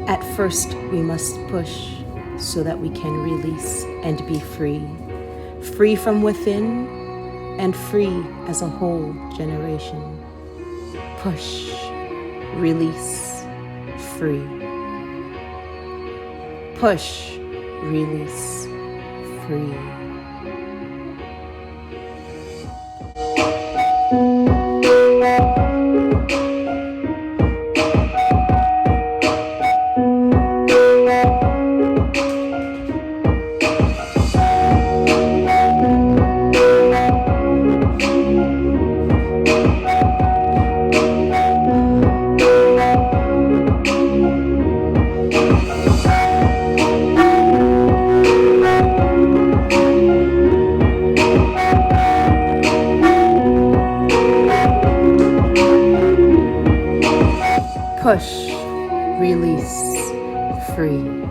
At first, we must push so that we can release and be free. Free from within and free as a whole generation. Push, release, free. Push, release, free. Push, release, free.